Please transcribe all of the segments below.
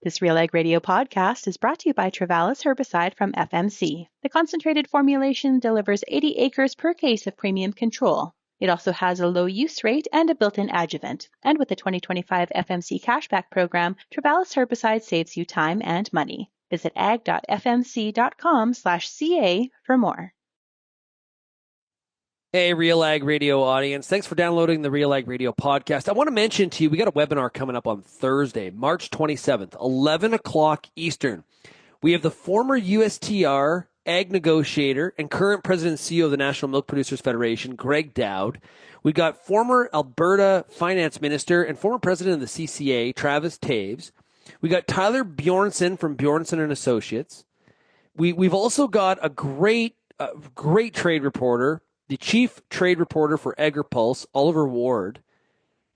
This RealAg Radio podcast is brought to you by Travalis herbicide from FMC. The concentrated formulation delivers 80 acres per case of premium control. It also has a low use rate and a built-in adjuvant. And with the 2025 FMC cashback program, Travalis herbicide saves you time and money. Visit ag.fmc.com/ca for more. Hey, RealAg Radio audience. Thanks for downloading the RealAg Radio podcast. I want to mention to you, we got a webinar coming up on Thursday, March 27th, 11 o'clock Eastern. We have the former USTR ag negotiator and current president and CEO of the National Milk Producers Federation, Greg Dowd. We got former Alberta finance minister and former president of the CCA, Travis Taves. We got Tyler Bjornson from Bjornson & Associates. We've also got a great trade reporter, the chief trade reporter for AgriPulse, Oliver Ward,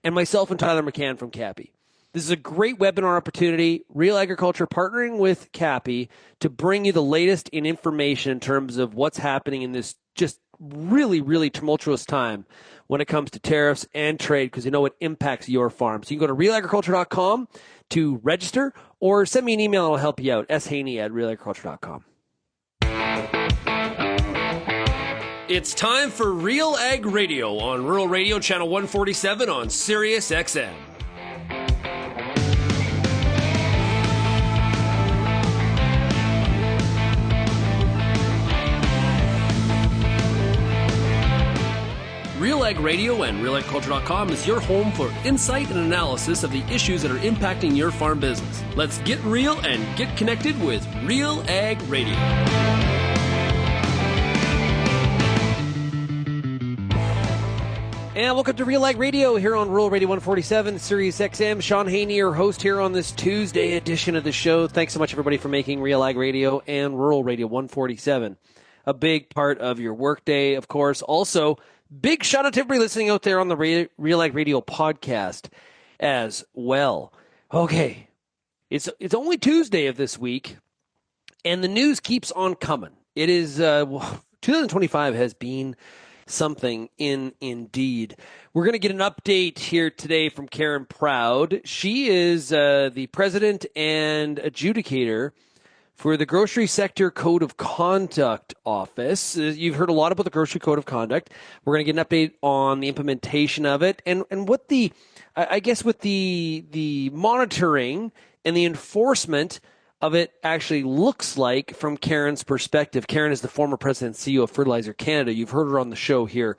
and myself and Tyler McCann from CAPI. This is a great webinar opportunity. Real Agriculture partnering with CAPI to bring you the latest in information in terms of what's happening in this just really, really tumultuous time when it comes to tariffs and trade, because you know it impacts your farm. So you can go to realagriculture.com to register or send me an email and I'll help you out. shaney@realagriculture.com. It's time for RealAg Radio on Rural Radio Channel 147 on Sirius XM. RealAg Radio and RealAgriculture.com is your home for insight and analysis of the issues that are impacting your farm business. Let's get real and get connected with RealAg Radio. And welcome to RealAg Radio here on Rural Radio 147, Sirius XM. Shaun Haney, your host here on this Tuesday edition of the show. Thanks so much, everybody, for making RealAg Radio and Rural Radio 147 a big part of your workday, of course. Also, big shout out to everybody listening out there on the RealAg Radio podcast as well. Okay, it's only Tuesday of this week, and the news keeps on coming. It is 2025 has been something indeed. We're going to get an update here today from Karen Proud. She is the president and adjudicator for the Grocery Sector Code of Conduct Office. You've heard a lot about the Grocery Code of Conduct. We're going to get an update on the implementation of it and what the, I guess, with the monitoring and the enforcement of it actually looks like from Karen's perspective. Karen is the former president and CEO of Fertilizer Canada. You've heard her on the show here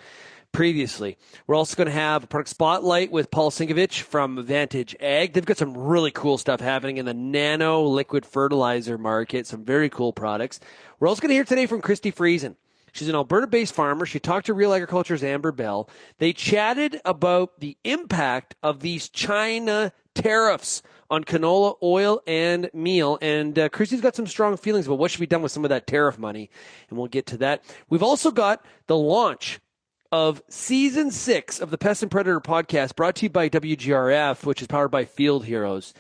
previously. We're also going to have a product spotlight with Paul Sinkevich from Vantage Ag. They've got some really cool stuff happening in the nano liquid fertilizer market, some very cool products. We're also going to hear today from Christi Friesen. She's an Alberta-based farmer. She talked to Real Agriculture's Amber Bell. They chatted about the impact of these China tariffs on canola, oil, and meal. And Christy's got some strong feelings about what should be done with some of that tariff money, and we'll get to that. We've also got the launch of Season 6 of the Pests and Predator podcast, brought to you by WGRF, which is powered by Field Heroes.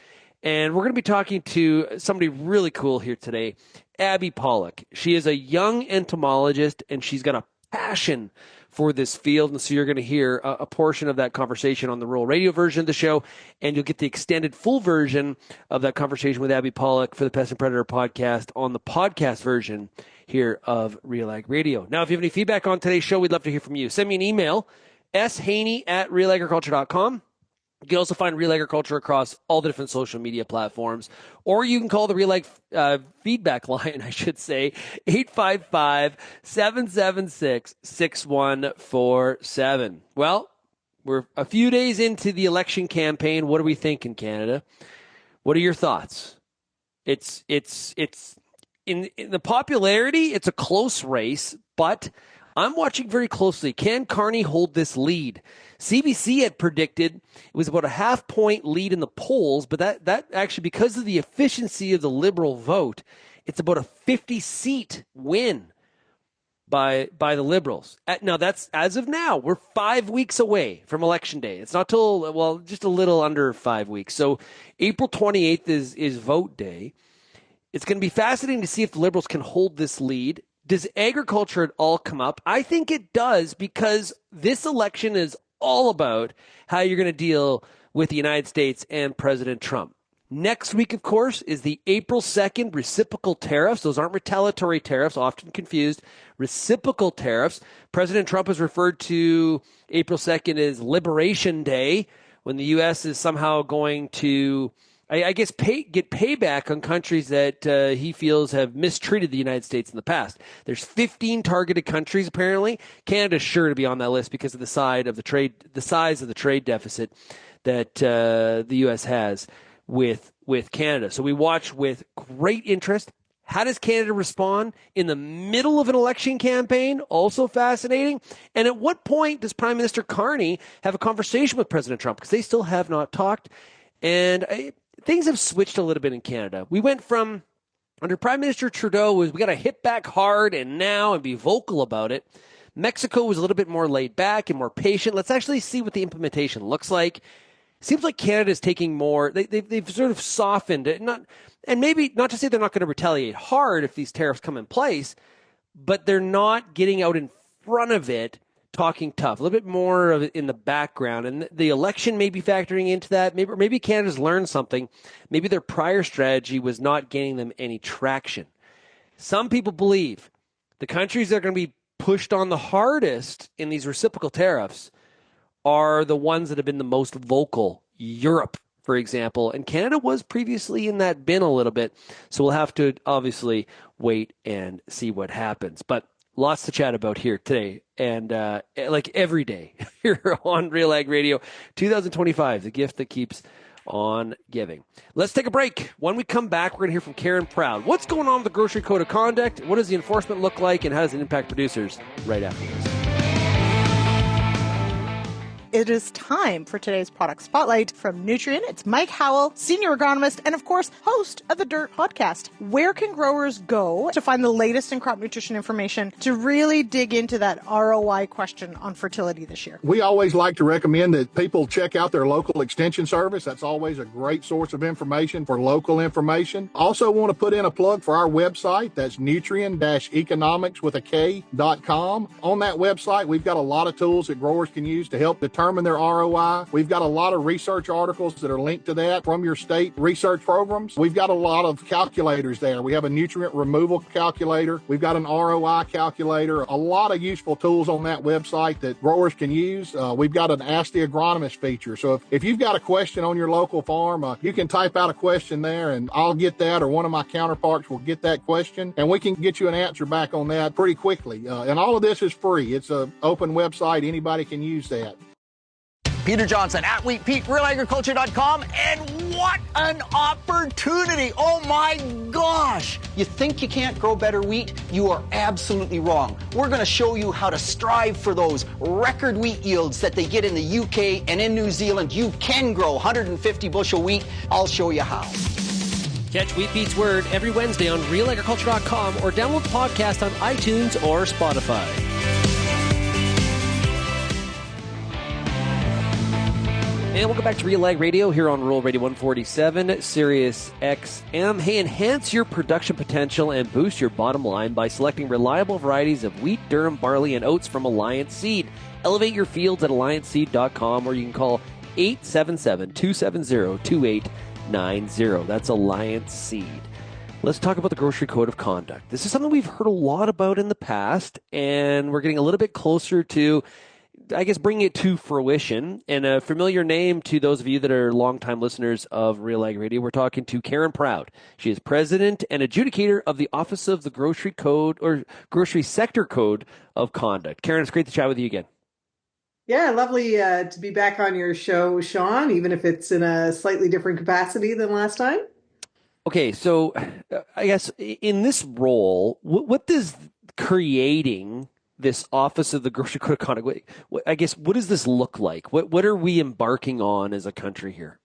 And we're going to be talking to somebody really cool here today, Abbe Pawluk. She is a young entomologist, and she's got a passion for this field. And so you're going to hear a portion of that conversation on the rural radio version of the show, and you'll get the extended full version of that conversation with Abbe Pawluk for the Pest and Predator podcast on the podcast version here of RealAg Radio. Now, if you have any feedback on today's show, we'd love to hear from you. Send me an email, shaney@realagriculture.com. You can also find Real Agriculture across all the different social media platforms, or you can call the RealAg feedback line, I should say, 855-776-6147. Well, we're a few days into the election campaign. What do we think in Canada? What are your thoughts? It's in the popularity, it's a close race, but I'm watching very closely. Can Carney hold this lead? CBC had predicted it was about a half-point lead in the polls, but that actually, because of the efficiency of the Liberal vote, it's about a 50-seat win by the Liberals. Now, that's as of now. We're 5 weeks away from Election Day. It's not till, well, just a little under 5 weeks. So April 28th is vote day. It's going to be fascinating to see if the Liberals can hold this lead. Does agriculture at all come up? I think it does, because this election is all about how you're going to deal with the United States and President Trump. Next week, of course, is the April 2nd reciprocal tariffs. Those aren't retaliatory tariffs, often confused. Reciprocal tariffs. President Trump has referred to April 2nd as Liberation Day, when the U.S. is somehow going to, I guess, get payback on countries that he feels have mistreated the United States in the past. There's 15 targeted countries, apparently. Canada's sure to be on that list because of the size of the trade deficit that the U.S. has with Canada. So we watch with great interest. How does Canada respond in the middle of an election campaign? Also fascinating. And at what point does Prime Minister Carney have a conversation with President Trump? Because they still have not talked. And things have switched a little bit in Canada. We went from, under Prime Minister Trudeau, we got to hit back hard and now and be vocal about it. Mexico was a little bit more laid back and more patient. Let's actually see what the implementation looks like. Seems like Canada is taking more. They've sort of softened it, and maybe not to say they're not going to retaliate hard if these tariffs come in place, but they're not getting out in front of it, talking tough. A little bit more of it in the background, and the election may be factoring into that. Maybe Canada's learned something. Maybe their prior strategy was not gaining them any traction. Some people believe the countries that are going to be pushed on the hardest in these reciprocal tariffs are the ones that have been the most vocal. Europe, for example, and Canada was previously in that bin a little bit. So we'll have to obviously wait and see what happens. But lots to chat about here today, and like every day here on RealAg Radio 2025, the gift that keeps on giving. Let's take a break. When we come back, we're going to hear from Karen Proud. What's going on with the Grocery Code of Conduct? What does the enforcement look like, and how does it impact producers? Right after this. It is time for today's product spotlight from Nutrien. It's Mike Howell, senior agronomist, and of course, host of the Dirt podcast. Where can growers go to find the latest in crop nutrition information to really dig into that ROI question on fertility this year? We always like to recommend that people check out their local extension service. That's always a great source of information for local information. Also want to put in a plug for our website. That's nutrien-economics.com. On that website, we've got a lot of tools that growers can use to help determine their ROI. We've got a lot of research articles that are linked to that from your state research programs. We've got a lot of calculators there. We have a nutrient removal calculator. We've got an ROI calculator. A lot of useful tools on that website that growers can use. We've got an Ask the Agronomist feature. So if you've got a question on your local farm, you can type out a question there and I'll get that, or one of my counterparts will get that question, and we can get you an answer back on that pretty quickly. And all of this is free. It's an open website. Anybody can use that. Peter Johnson at WheatPete, RealAgriculture.com, and what an opportunity! Oh my gosh! You think you can't grow better wheat? You are absolutely wrong. We're going to show you how to strive for those record wheat yields that they get in the UK and in New Zealand. You can grow 150 bushel wheat. I'll show you how. Catch WheatPete's Word every Wednesday on RealAgriculture.com or download the podcast on iTunes or Spotify. And welcome back to RealAg Radio here on Rural Radio 147, Sirius XM. Hey, enhance your production potential and boost your bottom line by selecting reliable varieties of wheat, durum, barley, and oats from Alliance Seed. Elevate your fields at AllianceSeed.com, or you can call 877-270-2890. That's Alliance Seed. Let's talk about the Grocery Code of Conduct. This is something we've heard a lot about in the past, and we're getting a little bit closer to, I guess, bringing it to fruition. And a familiar name to those of you that are longtime listeners of RealAg Radio, we're talking to Karen Proud. She is president and adjudicator of the Office of the Grocery Code, or Grocery Sector Code of Conduct. Karen, it's great to chat with you again. Yeah, lovely to be back on your show, Shaun, even if it's in a slightly different capacity than last time. Okay, so I guess in this role, what does creating this Office of the Grocery Code of Conduct, I guess, what does this look like? What are we embarking on as a country here?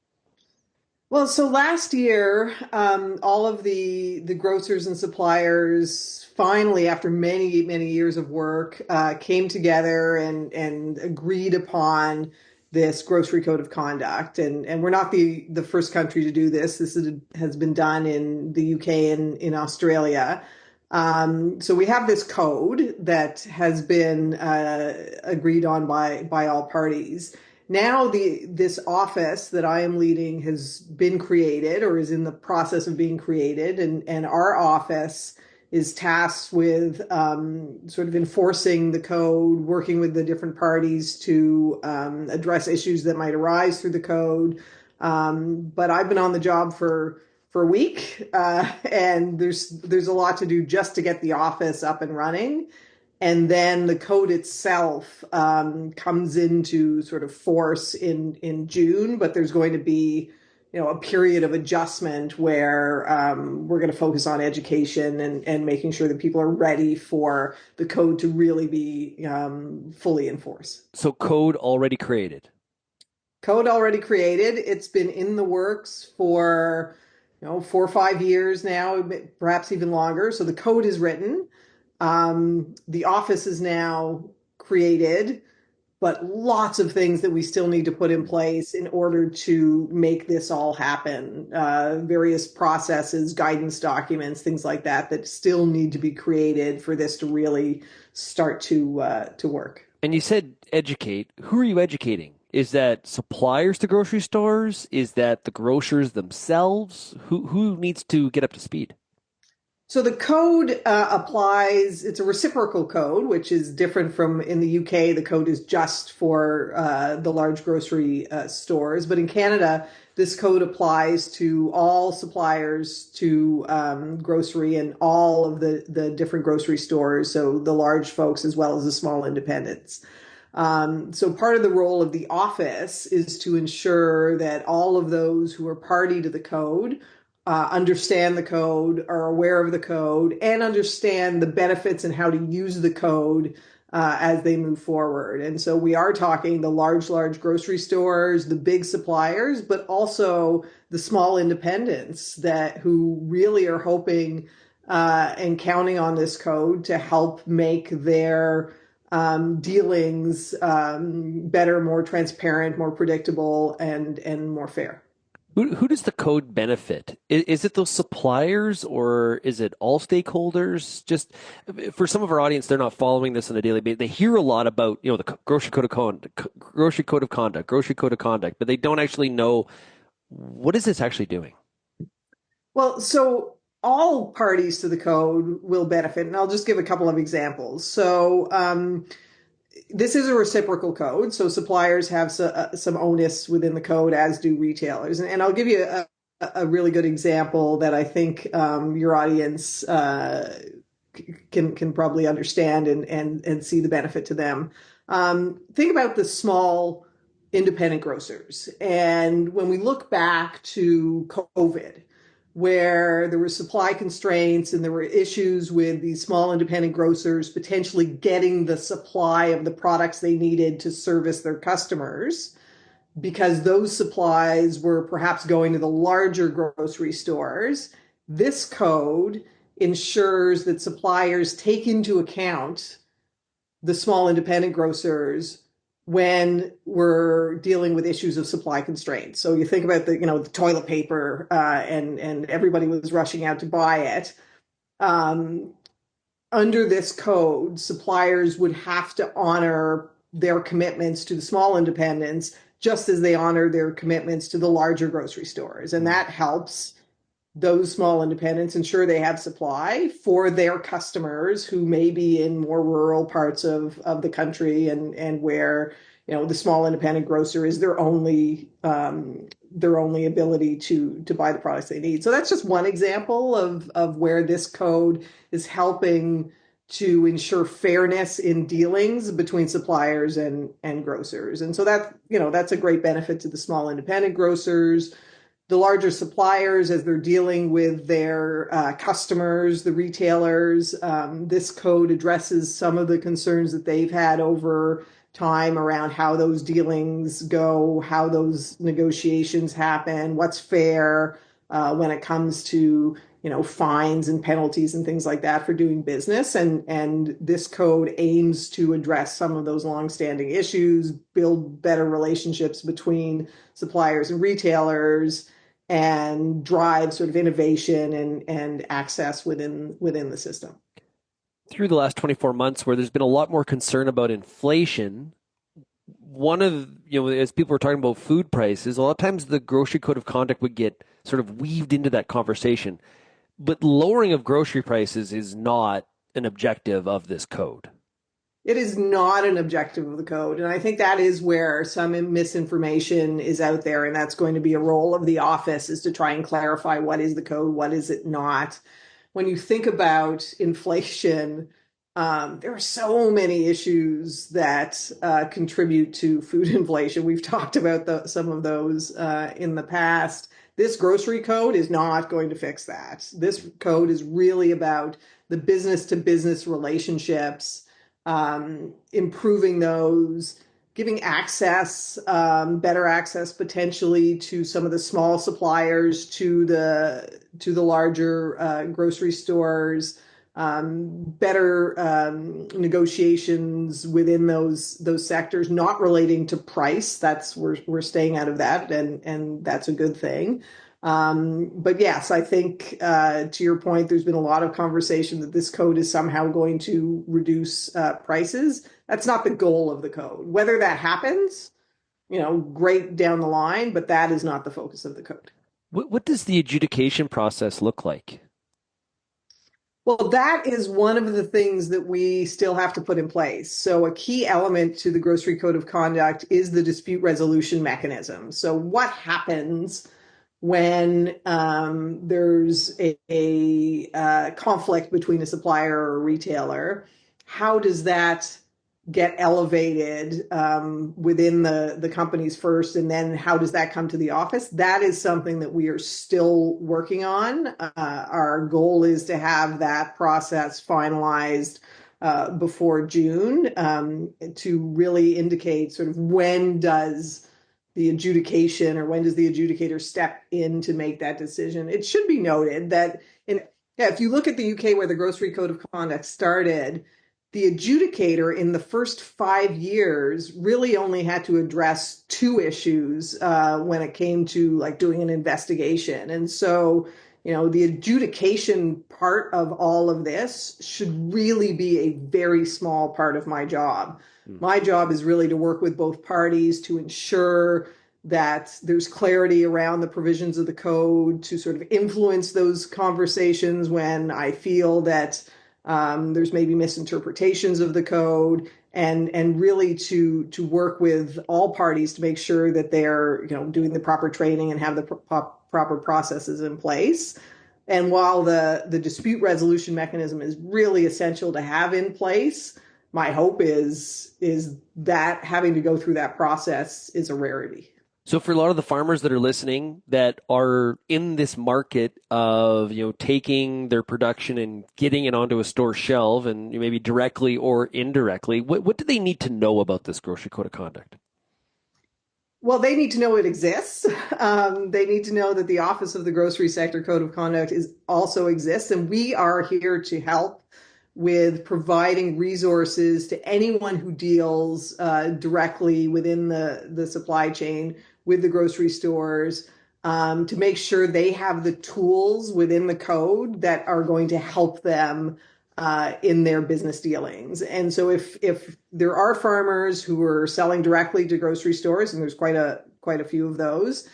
Well, so last year, all of the grocers and suppliers finally, after many, many years of work, came together and agreed upon this Grocery Code of Conduct. And we're not the first country to do this. This has been done in the UK and in Australia. So we have this code that has been agreed on by all parties. Now this office that I am leading has been created or is in the process of being created, and our office is tasked with sort of enforcing the code, working with the different parties to address issues that might arise through the code. But I've been on the job for a week, and there's a lot to do just to get the office up and running. And then the code itself comes into sort of force in June, but there's going to be, a period of adjustment where we're going to focus on education and making sure that people are ready for the code to really be fully in force. So code already created. Code already created. It's been in the works for 4 or 5 years now, perhaps even longer. So the code is written. The office is now created, but lots of things that we still need to put in place in order to make this all happen. Various processes, guidance documents, things like that still need to be created for this to really start to work. And you said educate. Who are you educating? Is that suppliers to grocery stores? Is that the grocers themselves? Who needs to get up to speed? So the code applies, it's a reciprocal code, which is different from in the UK. The code is just for the large grocery stores. But in Canada, this code applies to all suppliers to grocery and all of the different grocery stores. So the large folks as well as the small independents. So part of the role of the office is to ensure that all of those who are party to the code understand the code, are aware of the code, and understand the benefits and how to use the code as they move forward. And so we are talking the large grocery stores, the big suppliers, but also the small independents who really are hoping and counting on this code to help make their dealings better, more transparent, more predictable, and more fair. Who does the code benefit? Is it those suppliers or is it all stakeholders? Just for some of our audience, they're not following this on a daily basis. They hear a lot about, the grocery code of conduct, but they don't actually know what is this actually doing. Well, so all parties to the code will benefit, and I'll just give a couple of examples. So this is a reciprocal code, so suppliers have some onus within the code, as do retailers. And I'll give you a really good example that I think your audience can probably understand and see the benefit to them. Think about the small independent grocers. And when we look back to COVID, where there were supply constraints and there were issues with these small independent grocers potentially getting the supply of the products they needed to service their customers, because those supplies were perhaps going to the larger grocery stores. This code ensures that suppliers take into account the small independent grocers when we're dealing with issues of supply constraints. So you think about the toilet paper and everybody was rushing out to buy it. Under this code, suppliers would have to honor their commitments to the small independents just as they honor their commitments to the larger grocery stores. And that helps those small independents ensure they have supply for their customers who may be in more rural parts of the country and where the small independent grocer is their only ability to buy the products they need. So that's just one example of where this code is helping to ensure fairness in dealings between suppliers and grocers. And so that's a great benefit to the small independent grocers. The larger suppliers, as they're dealing with their customers, the retailers, this code addresses some of the concerns that they've had over time around how those dealings go, how those negotiations happen, what's fair when it comes to fines and penalties and things like that for doing business. And this code aims to address some of those longstanding issues, build better relationships between suppliers and retailers, and drive sort of innovation and access within the system. Through the last 24 months, where there's been a lot more concern about inflation, one of, as people were talking about food prices, a lot of times the grocery code of conduct would get sort of weaved into that conversation. But lowering of grocery prices is not an objective of this code. It is not an objective of the code. And I think that is where some misinformation is out there. And that's going to be a role of the office, is to try and clarify what is the code, what is it not. When you think about inflation, there are so many issues that contribute to food inflation. We've talked about some of those in the past. This grocery code is not going to fix that. This code is really about the business-to-business relationships, improving those, giving access, better access potentially to some of the small suppliers, to the larger grocery stores, better negotiations within those sectors, not relating to price. We're staying out of that, and that's a good thing. But yes, I think to your point, there's been a lot of conversation that this code is somehow going to reduce prices. That's not the goal of the code. Whether that happens, great down the line, but that is not the focus of the code. What does the adjudication process look like? Well, that is one of the things that we still have to put in place. So a key element to the Grocery Code of Conduct is the dispute resolution mechanism. So what happens when there's a conflict between a supplier or a retailer? How does that get elevated within the companies first, and then how does that come to the office? That is something that we are still working on. Our goal is to have that process finalized before June, to really indicate sort of when does the adjudication, or when does the adjudicator step in to make that decision. It should be noted that if you look at the UK, where the Grocery Code of Conduct started, the adjudicator in the first 5 years really only had to address 2 issues when it came to like doing an investigation. And so, the adjudication part of all of this should really be a very small part of my job. My job is really to work with both parties to ensure that there's clarity around the provisions of the code, to sort of influence those conversations when I feel that there's maybe misinterpretations of the code, and really to work with all parties to make sure that they're doing the proper training and have the proper processes in place. And while the dispute resolution mechanism is really essential to have in place, my hope is that having to go through that process is a rarity. So for a lot of the farmers that are listening that are in this market of, taking their production and getting it onto a store shelf, and maybe directly or indirectly, what do they need to know about this Grocery Code of Conduct? Well, they need to know it exists. They need to know that the Office of the Grocery Sector Code of Conduct also exists, and we are here to help with providing resources to anyone who deals directly within the supply chain with the grocery stores, to make sure they have the tools within the code that are going to help them in their business dealings. And so if there are farmers who are selling directly to grocery stores, and there's quite a few of those,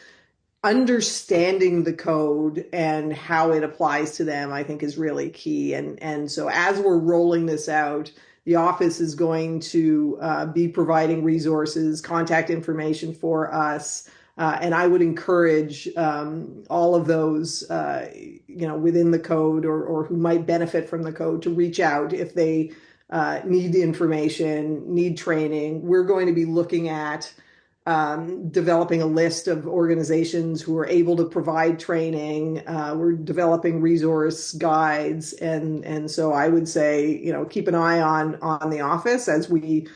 understanding the code and how it applies to them, I think, is really key. And so as we're rolling this out, the office is going to be providing resources, contact information for us. And I would encourage all of those, within the code or who might benefit from the code, to reach out if they need the information, need training. We're going to be looking at developing a list of organizations who are able to provide training. We're developing resource guides. And so I would say, keep an eye on the office as we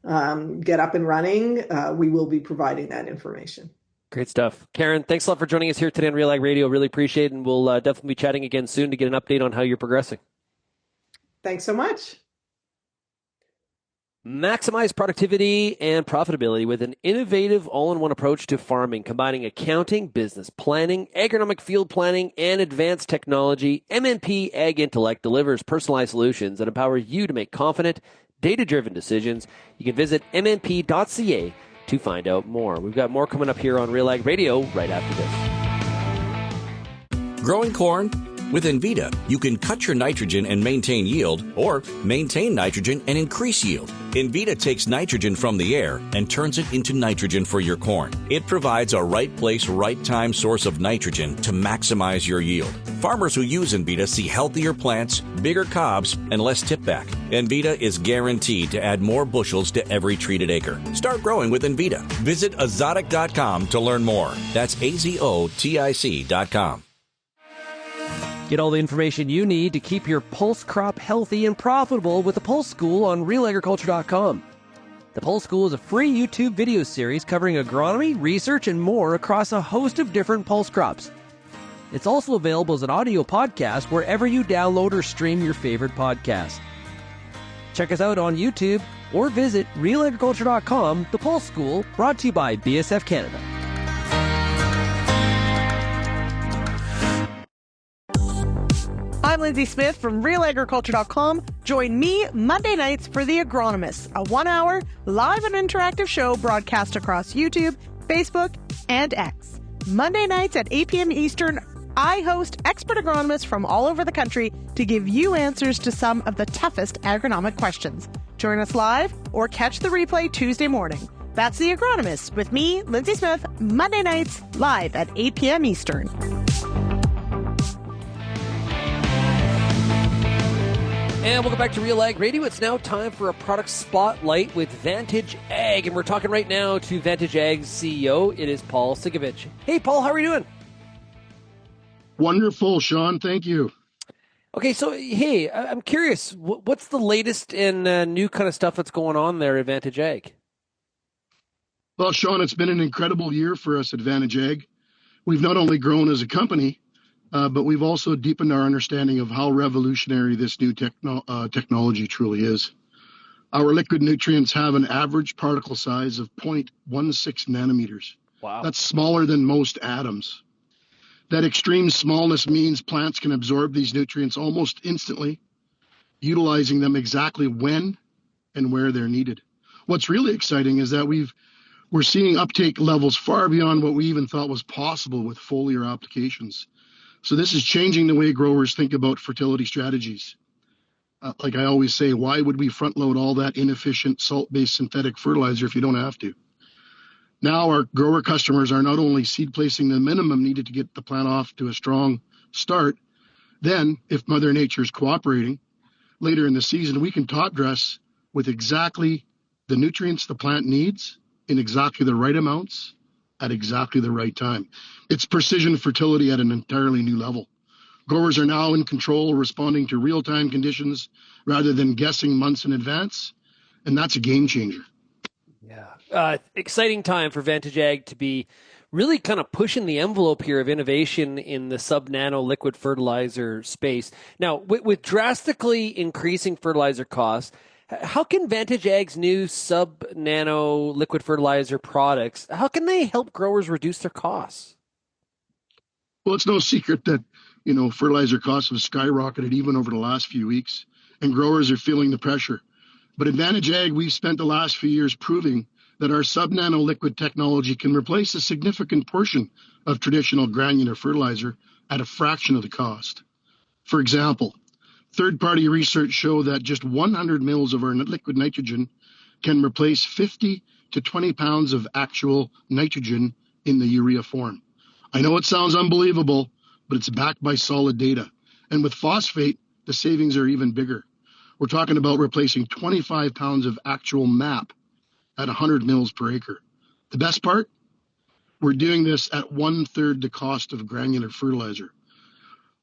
get up and running. We will be providing that information. Great stuff. Karen, thanks a lot for joining us here today on RealAg Radio. Really appreciate it. And we'll definitely be chatting again soon to get an update on how you're progressing. Thanks so much. Maximize productivity and profitability with an innovative all-in-one approach to farming, combining accounting, business planning, agronomic field planning, and advanced technology. MNP Ag Intellect delivers personalized solutions that empower you to make confident, data-driven decisions. You can visit mmp.ca to find out more. We've got more coming up here on Real Ag Radio right after this. Growing corn? With Envita, you can cut your nitrogen and maintain yield, or maintain nitrogen and increase yield. Envita takes nitrogen from the air and turns it into nitrogen for your corn. It provides a right place, right time source of nitrogen to maximize your yield. Farmers who use Envita see healthier plants, bigger cobs, and less tip-back. Envita is guaranteed to add more bushels to every treated acre. Start growing with Envita. Visit azotic.com to learn more. That's azotic.com. Get all the information you need to keep your pulse crop healthy and profitable with the Pulse School on RealAgriculture.com. The Pulse School is a free YouTube video series covering agronomy, research, and more across a host of different pulse crops. It's also available as an audio podcast wherever you download or stream your favorite podcast. Check us out on YouTube or visit RealAgriculture.com. The Pulse School, brought to you by BSF Canada. I'm Lindsay Smith from RealAgriculture.com. Join me Monday nights for The Agronomist, a 1-hour live and interactive show broadcast across YouTube, Facebook, and X. Monday nights at 8 p.m. Eastern, I host expert agronomists from all over the country to give you answers to some of the toughest agronomic questions. Join us live or catch the replay Tuesday morning. That's The Agronomist with me, Lindsay Smith, Monday nights live at 8 p.m. Eastern. And welcome back to Real Ag Radio. It's now time for a product spotlight with Vantage Ag. And we're talking right now to Vantage Ag's CEO. It is Paul Sinkevich. Hey, Paul, how are you doing? Wonderful, Shaun. Thank you. Okay, so, hey, I'm curious. What's the latest and new kind of stuff that's going on there at Vantage Ag? Well, Shaun, it's been an incredible year for us at Vantage Ag. We've not only grown as a company, but we've also deepened our understanding of how revolutionary this new technology truly is. Our liquid nutrients have an average particle size of 0.16 nanometers. Wow. That's smaller than most atoms. That extreme smallness means plants can absorb these nutrients almost instantly, utilizing them exactly when and where they're needed. What's really exciting is that we're seeing uptake levels far beyond what we even thought was possible with foliar applications. So this is changing the way growers think about fertility strategies. Like I always say, why would we front load all that inefficient salt-based synthetic fertilizer if you don't have to? Now our grower customers are not only seed placing the minimum needed to get the plant off to a strong start, then if Mother Nature is cooperating, later in the season we can top dress with exactly the nutrients the plant needs in exactly the right amounts at exactly the right time. It's precision fertility at an entirely new level. Growers are now in control, responding to real-time conditions rather than guessing months in advance, and that's a game changer. Yeah. Exciting time for Vantage Ag to be really kind of pushing the envelope here of innovation in the sub-nano liquid fertilizer space. Now, with drastically increasing fertilizer costs, how can Vantage Ag's new sub-nano liquid fertilizer products, how can they help growers reduce their costs? Well, it's no secret that, fertilizer costs have skyrocketed even over the last few weeks, and growers are feeling the pressure. But at Vantage Ag, we've spent the last few years proving that our sub-nano liquid technology can replace a significant portion of traditional granular fertilizer at a fraction of the cost. For example, third-party research show that just 100 mils of our liquid nitrogen can replace 50 to 20 pounds of actual nitrogen in the urea form. I know it sounds unbelievable, but it's backed by solid data. And with phosphate, the savings are even bigger. We're talking about replacing 25 pounds of actual MAP at 100 mils per acre. The best part? We're doing this at 1/3 the cost of granular fertilizer.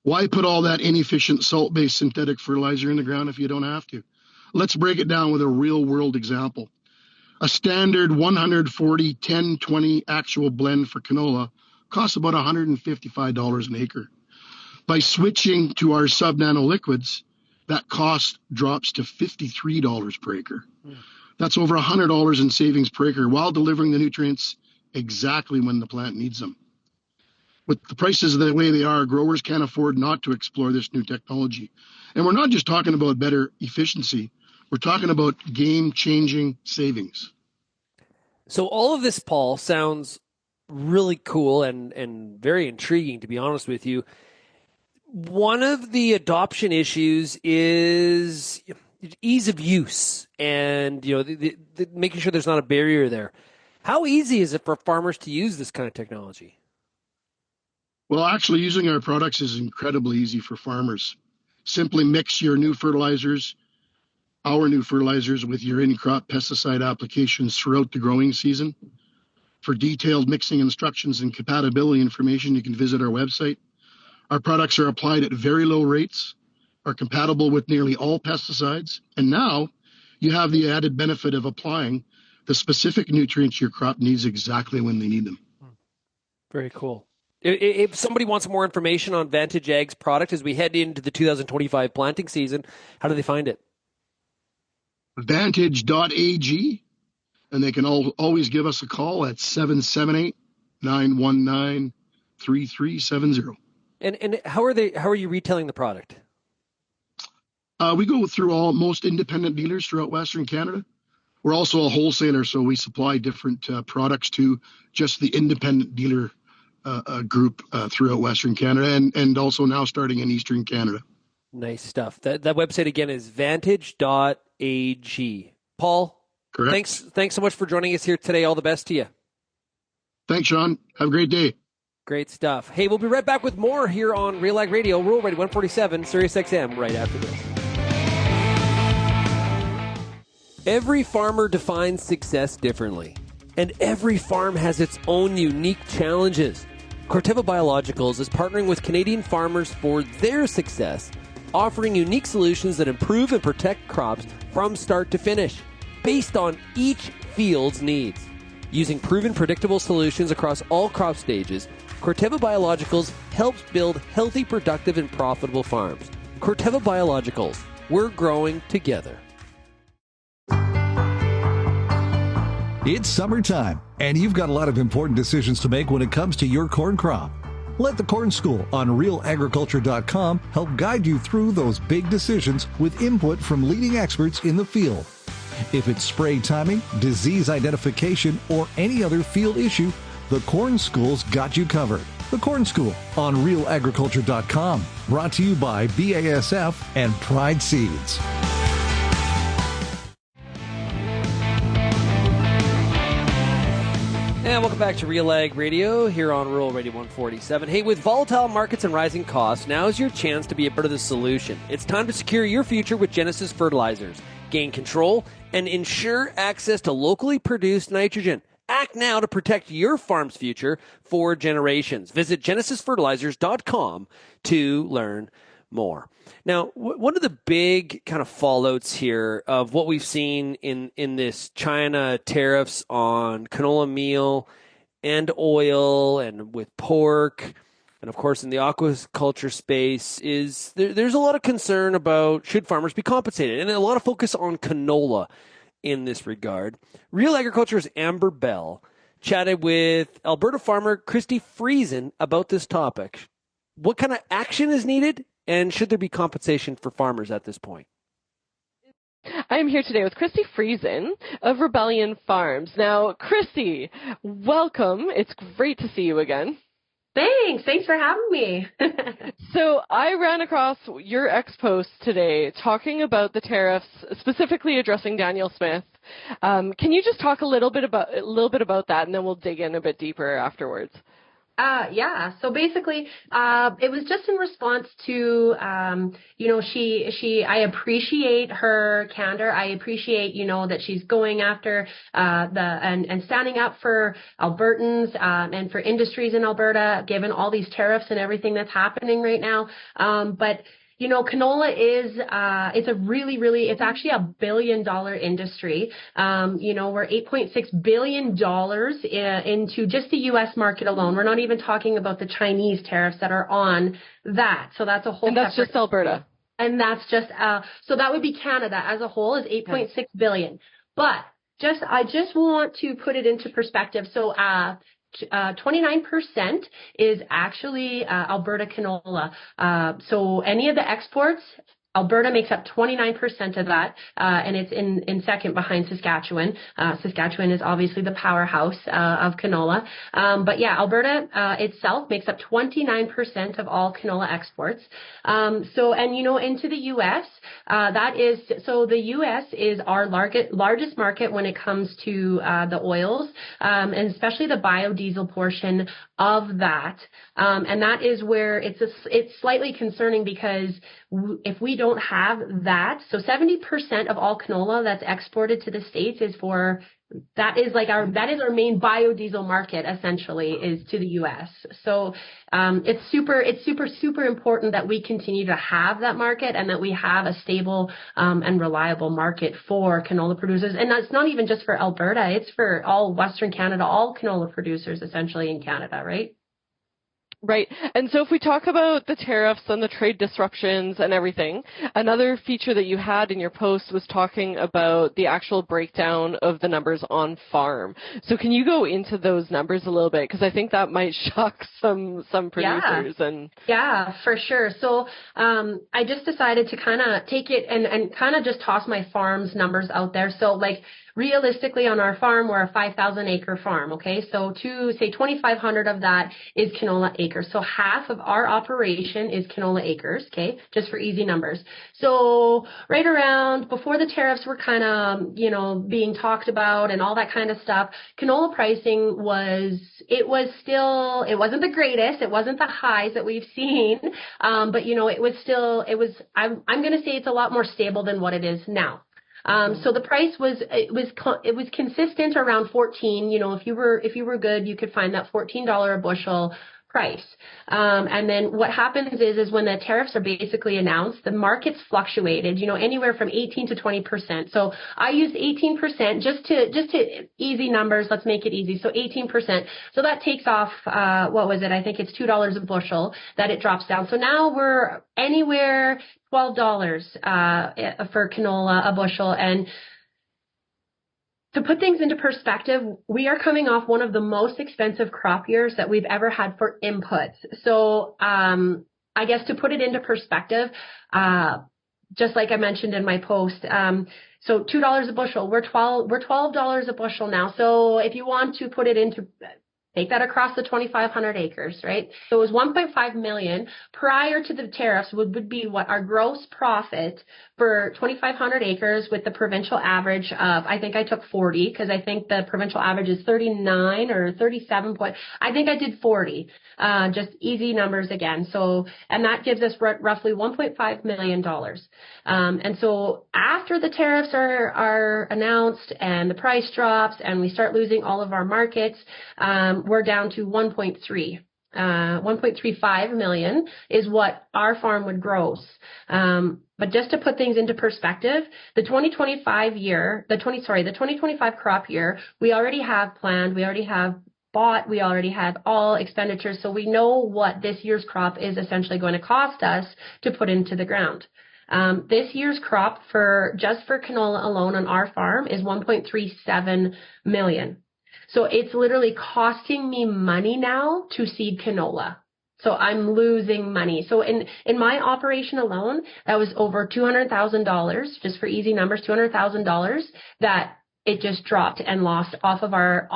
Why put all that inefficient salt-based synthetic fertilizer in the ground if you don't have to? Let's break it down with a real-world example. A standard 140, 10, 20 actual blend for canola costs about $155 an acre. By switching to our sub-nano liquids, that cost drops to $53 per acre. That's over $100 in savings per acre while delivering the nutrients exactly when the plant needs them. With the prices the way they are, growers can't afford not to explore this new technology. And we're not just talking about better efficiency. We're talking about game-changing savings. So all of this, Paul, sounds really cool and very intriguing, to be honest with you. One of the adoption issues is ease of use and, the making sure there's not a barrier there. How easy is it for farmers to use this kind of technology? Well, actually, using our products is incredibly easy for farmers. Simply mix your new fertilizers, our new fertilizers, with your in-crop pesticide applications throughout the growing season. For detailed mixing instructions and compatibility information, you can visit our website. Our products are applied at very low rates, are compatible with nearly all pesticides, and now you have the added benefit of applying the specific nutrients your crop needs exactly when they need them. Very cool. If somebody wants more information on Vantage Ag's product as we head into the 2025 planting season, how do they find it? Vantage.ag, and they can always give us a call at 778-919-3370. And how are you retailing the product? We go through most independent dealers throughout Western Canada. We're also a wholesaler, so we supply different products to just the independent dealer group throughout Western Canada and also now starting in Eastern Canada. Nice stuff. That website again is vantage.ag. Paul, correct. Thanks so much for joining us here today. All the best to you. Thanks, Shaun. Have a great day. Great stuff. Hey, we'll be right back with more here on RealAg Radio, Rural Radio 147, Sirius XM, right after this. Every farmer defines success differently, and every farm has its own unique challenges. Corteva Biologicals is partnering with Canadian farmers for their success, offering unique solutions that improve and protect crops from start to finish, based on each field's needs. Using proven predictable solutions across all crop stages, Corteva Biologicals helps build healthy, productive, and profitable farms. Corteva Biologicals, we're growing together. It's summertime, and you've got a lot of important decisions to make when it comes to your corn crop. Let the Corn School on RealAgriculture.com help guide you through those big decisions with input from leading experts in the field. If it's spray timing, disease identification, or any other field issue, the Corn School's got you covered. The Corn School on RealAgriculture.com, brought to you by BASF and Pride Seeds. And welcome back to RealAg Radio here on Rural Radio 147. Hey, with volatile markets and rising costs, now's your chance to be a part of the solution. It's time to secure your future with Genesis Fertilizers. Gain control and ensure access to locally produced nitrogen. Act now to protect your farm's future for generations. Visit genesisfertilizers.com to learn more. Now, one of the big kind of fallouts here of what we've seen in this China tariffs on canola meal and oil and with pork, and of course in the aquaculture space, is there's a lot of concern about should farmers be compensated, and a lot of focus on canola in this regard. Real Agriculture's Amber Bell chatted with Alberta farmer Christi Friesen about this topic. What kind of action is needed, and should there be compensation for farmers at this point? I am here today with Christi Friesen of Rebellion Farms. Now, Christi, welcome. It's great to see you again. Thanks for having me. So I ran across your ex-post today talking about the tariffs, specifically addressing Daniel Smith. Can you just talk a little bit about that, and then we'll dig in a bit deeper afterwards? Yeah. So basically, it was just in response to, I appreciate her candor. I appreciate, that she's going after, and standing up for Albertans, and for industries in Alberta, given all these tariffs and everything that's happening right now. But canola is, it's actually $1 billion industry. We're $8.6 billion into just the U.S. market alone. We're not even talking about the Chinese tariffs that are on that. So that's a whole. And that's just Alberta. And that's just, so that would be Canada as a whole is 8.6 billion. But I just want to put it into perspective. So, 29% is actually Alberta canola. So any of the exports Alberta makes up 29% of that, and it's in second behind Saskatchewan. Saskatchewan is obviously the powerhouse of canola. But yeah, Alberta itself makes up 29% of all canola exports. Into the U.S., the U.S. is our largest market when it comes to the oils, and especially the biodiesel portion of that. And that is where it's slightly concerning, because if we don't have that, so 70% of all canola that's exported to the States that is our main biodiesel market, essentially, is to the U.S. So it's super important that we continue to have that market, and that we have a stable and reliable market for canola producers. And that's not even just for Alberta; it's for all Western Canada, all canola producers, essentially, in Canada, right? Right. And so if we talk about the tariffs and the trade disruptions and everything, another feature that you had in your post was talking about the actual breakdown of the numbers on farm. So can you go into those numbers a little bit? Because I think that might shock some producers. Yeah, for sure. So I just decided to kind of take it and kind of just toss my farm's numbers out there. So like, realistically, on our farm, we're a 5,000 acre farm, okay? So to say 2,500 of that is canola acres. So half of our operation is canola acres, okay? Just for easy numbers. So right around before the tariffs were kind of, being talked about and all that kind of stuff, canola pricing it wasn't the greatest. It wasn't the highs that we've seen. But I'm going to say it's a lot more stable than what it is now. So the price was consistent around 14. If you were good, you could find that $14 a bushel price. And then what happens is when the tariffs are basically announced, the markets fluctuated, anywhere from 18 to 20%. So I used 18% just to easy numbers. Let's make it easy. So 18%. So that takes off, what was it? I think it's $2 a bushel that it drops down. So now we're anywhere $12 for canola a bushel. And to put things into perspective, we are coming off one of the most expensive crop years that we've ever had for inputs. So I guess to put it into perspective, just like I mentioned in my post, so $2 a bushel, we're $12 a bushel now. So if you want to put it into take that across the 2,500 acres, right? So it was 1.5 million prior to the tariffs would be what our gross profit for 2,500 acres with the provincial average of, I think I took 40 because I think the provincial average is 39 or 37 point. I think I did 40, just easy numbers again. So, and that gives us roughly $1.5 million. And so after the tariffs are announced and the price drops and we start losing all of our markets, we're down to 1.35 million is what our farm would gross. But just to put things into perspective, the 2025 crop year, we already have planned, we already have bought, we already have all expenditures. So we know what this year's crop is essentially going to cost us to put into the ground. This year's crop just for canola alone on our farm is 1.37 million. So it's literally costing me money now to seed canola. So I'm losing money. So in my operation alone, that was over $200,000, just for easy numbers, $200,000 that it just dropped and lost off of our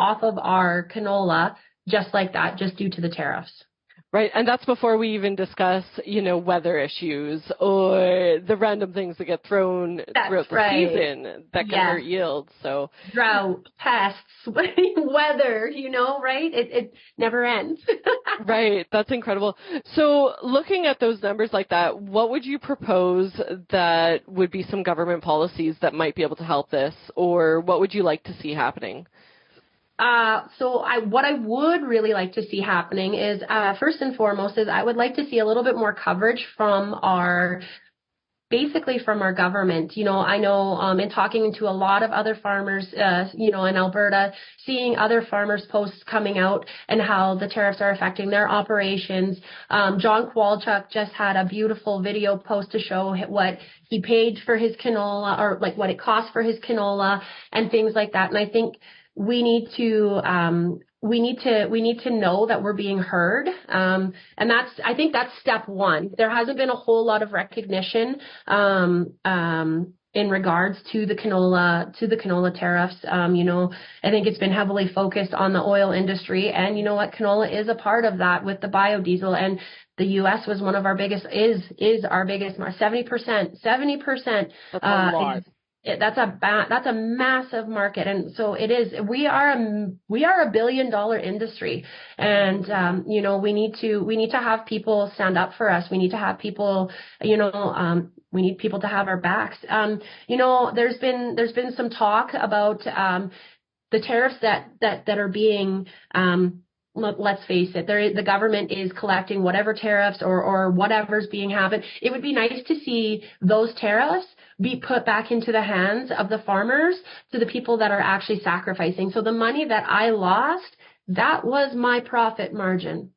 canola just like that, just due to the tariffs. Right, and that's before we even discuss, weather issues or the random things that get thrown throughout the season that can hurt yields. So drought, pests, weather, right? It never ends. Right, that's incredible. So looking at those numbers like that, what would you propose that would be some government policies that might be able to help this, or what would you like to see happening? What I would really like to see happening is, first and foremost, is I would like to see a little bit more coverage from our government. I know, in talking to a lot of other farmers, in Alberta, seeing other farmers' posts coming out and how the tariffs are affecting their operations. John Kowalchuk just had a beautiful video post to show what he paid for his canola, or like what it cost for his canola and things like that. And I think we need to we need to know that we're being heard. And I think that's step one. There hasn't been a whole lot of recognition, in regards to the canola tariffs. I think it's been heavily focused on the oil industry, and you know what? Canola is a part of that with the biodiesel, and the U.S. was one of our biggest, is our biggest, 70%. That's a lot. That's a massive market, and so it is. We are a $1 billion industry, and we need to have people stand up for us. We need to have people, we need people to have our backs. There's been some talk about the tariffs that are being. Let's face it, the government is collecting whatever tariffs or whatever's being happened. It would be nice to see those tariffs be put back into the hands of the farmers, to the people that are actually sacrificing. So the money that I lost, that was my profit margin.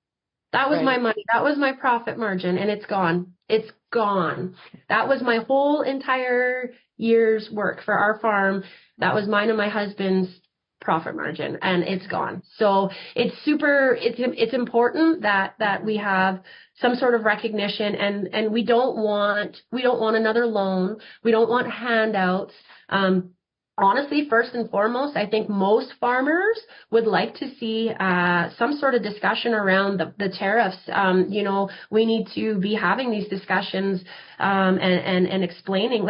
That was my money. That was my profit margin, and it's gone. It's gone. That was my whole entire year's work for our farm. That was mine and my husband's profit margin, and it's gone. So it's important that we have some sort of recognition, and we don't want another loan. We don't want handouts. Honestly, first and foremost, I think most farmers would like to see some sort of discussion around the tariffs. We need to be having these discussions and explaining.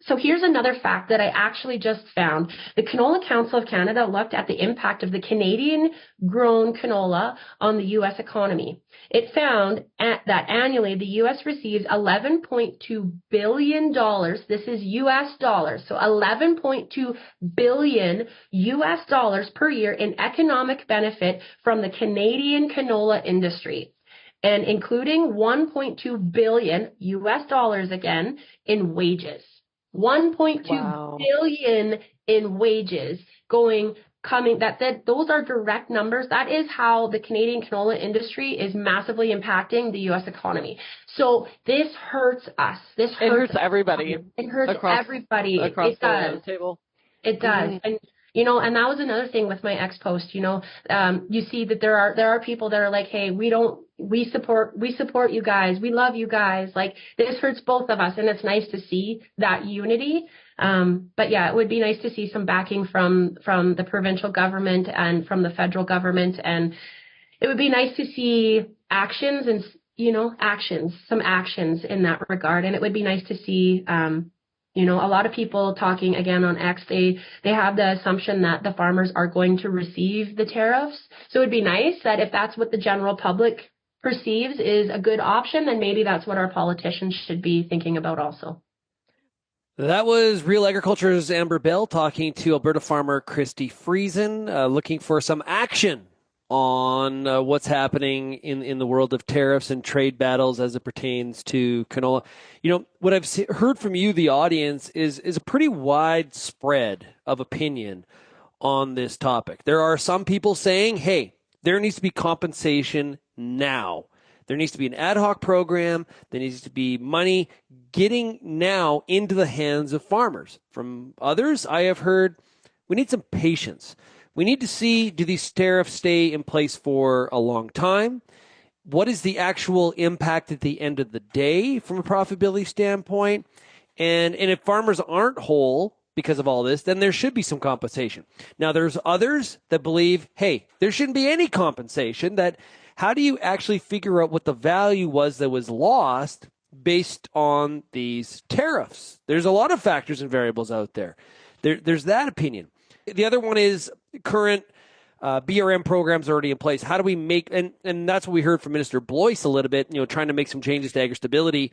So here's another fact that I actually just found. The Canola Council of Canada looked at the impact of the Canadian-grown canola on the U.S. economy. It found that annually the U.S. receives $11.2 billion. This is U.S. dollars. So $11.2 billion U.S. dollars per year in economic benefit from the Canadian canola industry, and including $1.2 billion U.S. dollars again in wages. 1.2 billion in wages coming. Those are direct numbers. That is how the Canadian canola industry is massively impacting the U.S. economy. So this hurts us. It hurts everybody. It hurts everybody. Across it does. The table. It does. Mm-hmm. And and that was another thing with my ex post. You see that there are people that are like, hey, we support you guys. We love you guys. Like, this hurts both of us, and it's nice to see that unity. But yeah, it would be nice to see some backing from the provincial government and from the federal government, and it would be nice to see actions and some actions in that regard. And it would be nice to see a lot of people talking again on X, they have the assumption that the farmers are going to receive the tariffs. So it would be nice that if that's what the general public perceives is a good option, then maybe that's what our politicians should be thinking about also. That was Real Agriculture's Amber Bell talking to Alberta farmer Christi Friesen, looking for some action on what's happening in the world of tariffs and trade battles as it pertains to canola. What I've heard from you, the audience, is a pretty wide spread of opinion on this topic. There are some people saying, hey, there needs to be compensation now. There needs to be an ad hoc program. There needs to be money getting now into the hands of farmers. From others, I have heard we need some patience. We need to see, do these tariffs stay in place for a long time? What is the actual impact at the end of the day from a profitability standpoint? And if farmers aren't whole because of all this, then there should be some compensation. Now, there's others that believe, hey, there shouldn't be any compensation. That how do you actually figure out what the value was that was lost based on these tariffs? There's a lot of factors and variables out there. There's that opinion. The other one is current BRM programs already in place. How do we make, and that's what we heard from Minister Blois a little bit, trying to make some changes to agri-stability.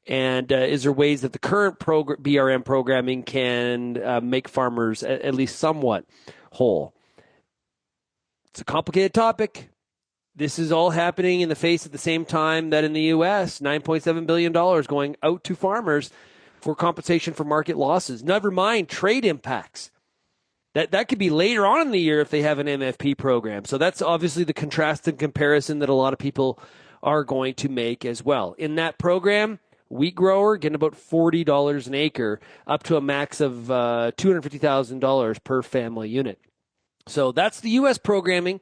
And is there ways that the current BRM programming can make farmers at least somewhat whole? It's a complicated topic. This is all happening in the face at the same time that in the U.S., $9.7 billion going out to farmers for compensation for market losses. Never mind trade impacts. That could be later on in the year if they have an MFP program. So that's obviously the contrast and comparison that a lot of people are going to make as well. In that program, wheat grower getting about $40 an acre, up to a max of $250,000 per family unit. So that's the U.S. programming.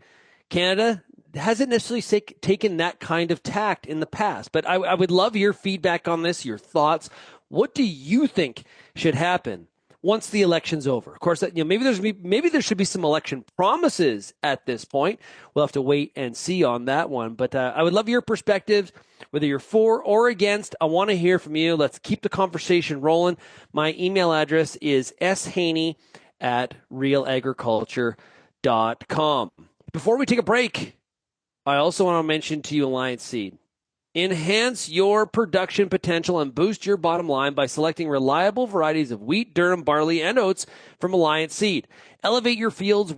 Canada hasn't necessarily taken that kind of tact in the past. But I would love your feedback on this, your thoughts. What do you think should happen once the election's over? Of course, maybe there should be some election promises at this point. We'll have to wait and see on that one. But I would love your perspectives, whether you're for or against. I want to hear from you. Let's keep the conversation rolling. My email address is shaney@realagriculture.com. Before we take a break, I also want to mention to you Alliance Seed. Enhance your production potential and boost your bottom line by selecting reliable varieties of wheat, durum, barley, and oats from Alliance Seed. Elevate your fields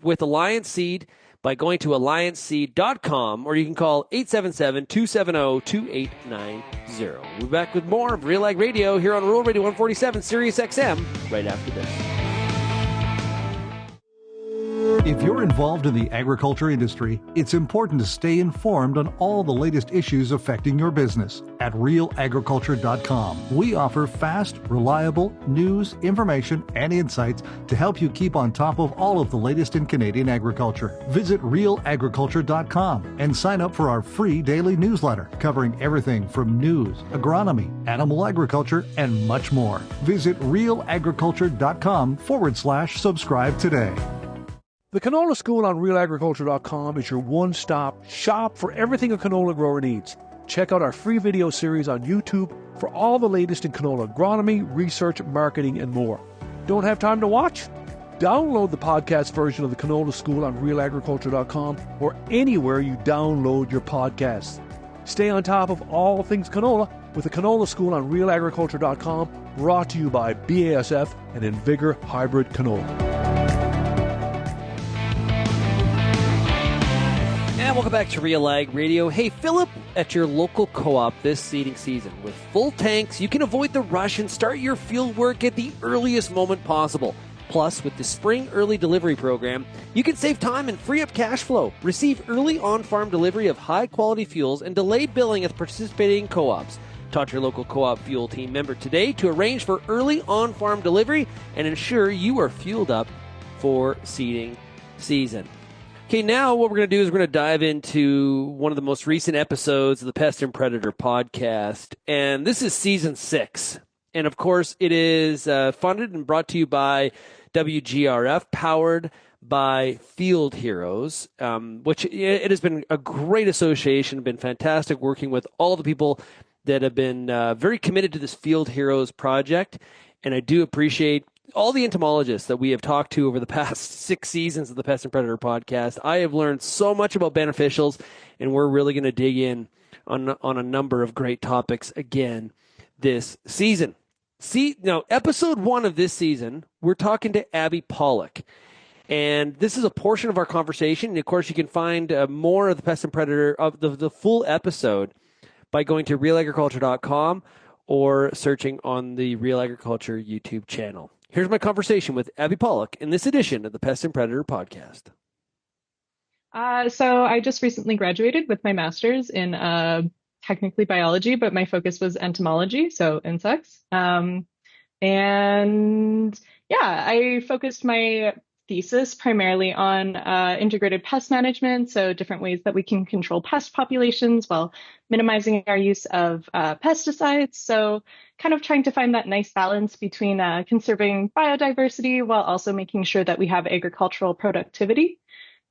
with Alliance Seed by going to allianceseed.com, or you can call 877-270-2890. We'll be back with more of RealAg Radio here on Rural Radio 147 Sirius XM right after this. If you're involved in the agriculture industry, it's important to stay informed on all the latest issues affecting your business. At RealAgriculture.com, we offer fast, reliable news, information, and insights to help you keep on top of all of the latest in Canadian agriculture. Visit RealAgriculture.com and sign up for our free daily newsletter covering everything from news, agronomy, animal agriculture, and much more. Visit RealAgriculture.com/subscribe today. The Canola School on RealAgriculture.com is your one-stop shop for everything a canola grower needs. Check out our free video series on YouTube for all the latest in canola agronomy, research, marketing, and more. Don't have time to watch? Download the podcast version of the Canola School on RealAgriculture.com or anywhere you download your podcasts. Stay on top of all things canola with the Canola School on RealAgriculture.com, brought to you by BASF and Invigor Hybrid Canola. And welcome back to RealAg Radio. Hey, fill up at your local co-op this seeding season. With full tanks, you can avoid the rush and start your field work at the earliest moment possible. Plus, with the Spring Early Delivery Program, you can save time and free up cash flow. Receive early on-farm delivery of high-quality fuels and delay billing at participating co-ops. Talk to your local co-op fuel team member today to arrange for early on-farm delivery and ensure you are fueled up for seeding season. Okay, now what we're going to do is we're going to dive into one of the most recent episodes of the Pest and Predator podcast, and this is season 6. And of course, it is funded and brought to you by WGRF, powered by Field Heroes, which it has been a great association, been fantastic working with all the people that have been very committed to this Field Heroes project, and I do appreciate all the entomologists that we have talked to over the past 6 seasons of the Pest and Predator podcast. I have learned so much about beneficials, and we're really going to dig in on a number of great topics again this season. Now, episode 1 of this season, we're talking to Abbe Pawluk, and this is a portion of our conversation. And of course, you can find more of the Pest and Predator of the full episode by going to realagriculture.com or searching on the Real Agriculture YouTube channel. Here's my conversation with Abbe Pawluk in this edition of the Pest and Predator podcast. So I just recently graduated with my master's in technically biology, but my focus was entomology, so insects. And yeah, I focused my thesis primarily on integrated pest management, so different ways that we can control pest populations while minimizing our use of pesticides. So kind of trying to find that nice balance between conserving biodiversity while also making sure that we have agricultural productivity.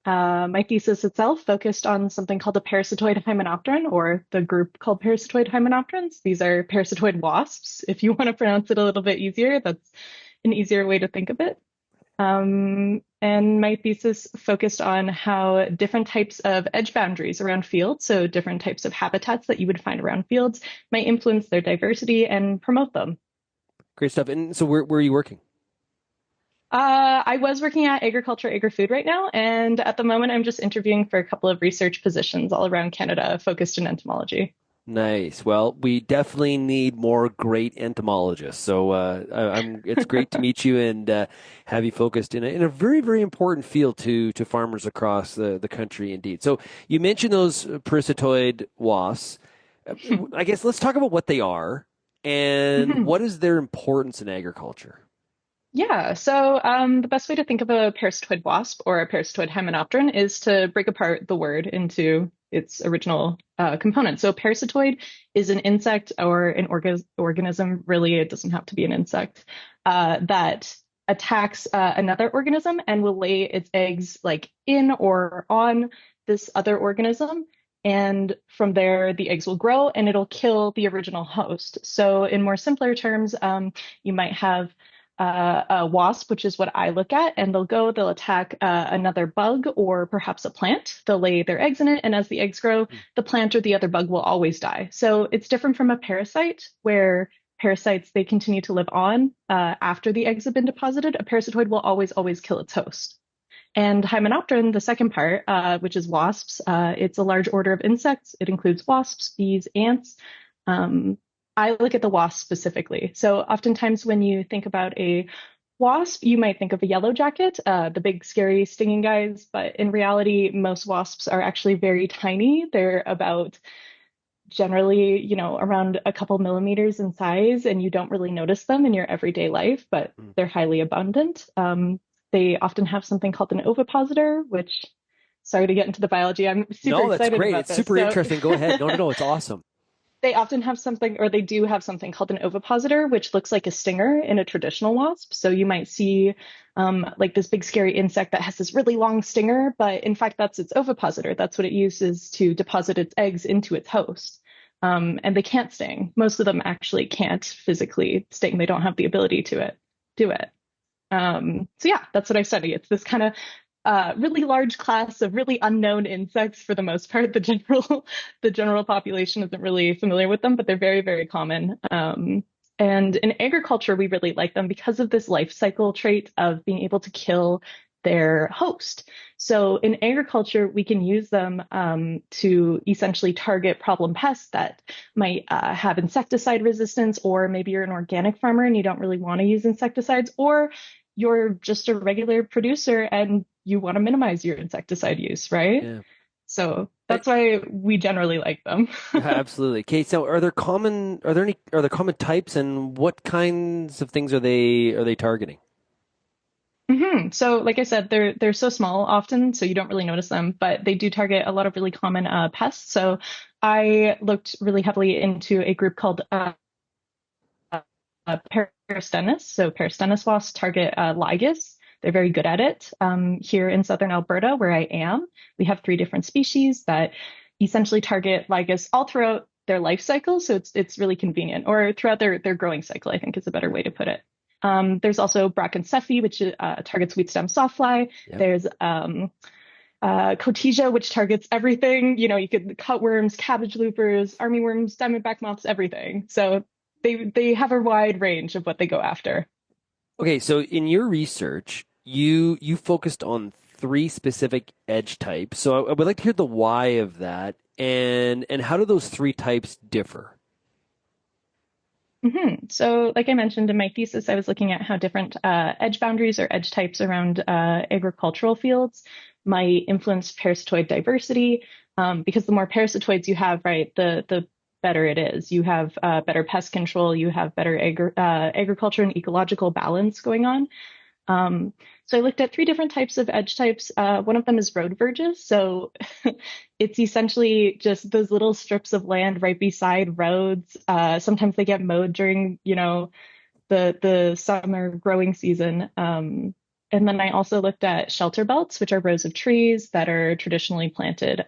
My thesis itself focused on something called the parasitoid hymenopteran, or the group called parasitoid hymenopterans. These are parasitoid wasps. If you want to pronounce it a little bit easier, that's an easier way to think of it. And my thesis focused on how different types of edge boundaries around fields, so different types of habitats that you would find around fields, might influence their diversity and promote them. Great stuff. And so where are you working? I was working at Agriculture Agri-Food right now, and at the moment I'm just interviewing for a couple of research positions all around Canada focused in entomology. Nice. Well, we definitely need more great entomologists. So it's great to meet you and have you focused in a very, very important field to farmers across the country indeed. So you mentioned those parasitoid wasps. I guess let's talk about what they are and what is their importance in agriculture. Yeah, so the best way to think of a parasitoid wasp or a parasitoid hymenopteron is to break apart the word into its original components. So parasitoid is an insect or an organism, really, it doesn't have to be an insect, that attacks another organism and will lay its eggs like in or on this other organism. And from there, the eggs will grow and it'll kill the original host. So in more simpler terms, you might have a wasp, which is what I look at, and they'll attack another bug or perhaps a plant. They'll lay their eggs in it, and as the eggs grow, the plant or the other bug will always die. So it's different from a parasite, where parasites, they continue to live on after the eggs have been deposited. A parasitoid will always kill its host. And hymenopteron, the second part, which is wasps, it's a large order of insects. It includes wasps, bees, ants. I look at the wasp specifically. So oftentimes when you think about a wasp, you might think of a yellow jacket, the big, scary, stinging guys. But in reality, most wasps are actually very tiny. They're about generally, around a couple millimeters in size, and you don't really notice them in your everyday life, but they're highly abundant. They often have something called an ovipositor, which, sorry to get into the biology, I'm super excited about this. No, that's great. It's super interesting. Go ahead. No, it's awesome. They often have something, or they do have something called an ovipositor, which looks like a stinger in a traditional wasp. So you might see like this big scary insect that has this really long stinger, but in fact, that's its ovipositor. That's what it uses to deposit its eggs into its host. And they can't sting. Most of them actually can't physically sting. They don't have the ability to do it. So yeah, that's what I study. It's this kind of really large class of really unknown insects for the most part. The general population isn't really familiar with them, but they're very, very common. And in agriculture, we really like them because of this life cycle trait of being able to kill their host. So in agriculture, we can use them to essentially target problem pests that might have insecticide resistance, or maybe you're an organic farmer and you don't really want to use insecticides, or you're just a regular producer and you want to minimize your insecticide use, right? Yeah. So that's why we generally like them. Absolutely. Okay, so are there common types, and what kinds of things are they targeting? Mm-hmm. So like I said, they're so small often, so you don't really notice them, but they do target a lot of really common pests. So I looked really heavily into a group called Peristennis. So Peristennis wasps target ligas. They're very good at it. Here in southern Alberta, where I am, we have 3 different species that essentially target ligas all throughout their life cycle. So it's really convenient, or throughout their growing cycle, I think is a better way to put it. There's also Brachycephaly, which targets wheat stem softfly. Yep. There's Cotesia, which targets everything. You could cutworms, cabbage loopers, armyworms, diamondback moths, everything. So they have a wide range of what they go after. Okay, so in your research, you focused on 3 specific edge types. So I would like to hear the why of that, and how do those 3 types differ? Mm-hmm. So like I mentioned in my thesis, I was looking at how different edge boundaries or edge types around agricultural fields might influence parasitoid diversity, because the more parasitoids you have, right, the better it is. You have better pest control, you have better agriculture and ecological balance going on. So I looked at 3 different types of edge types. One of them is road verges. So it's essentially just those little strips of land right beside roads. Sometimes they get mowed during, the summer growing season. And then I also looked at shelter belts, which are rows of trees that are traditionally planted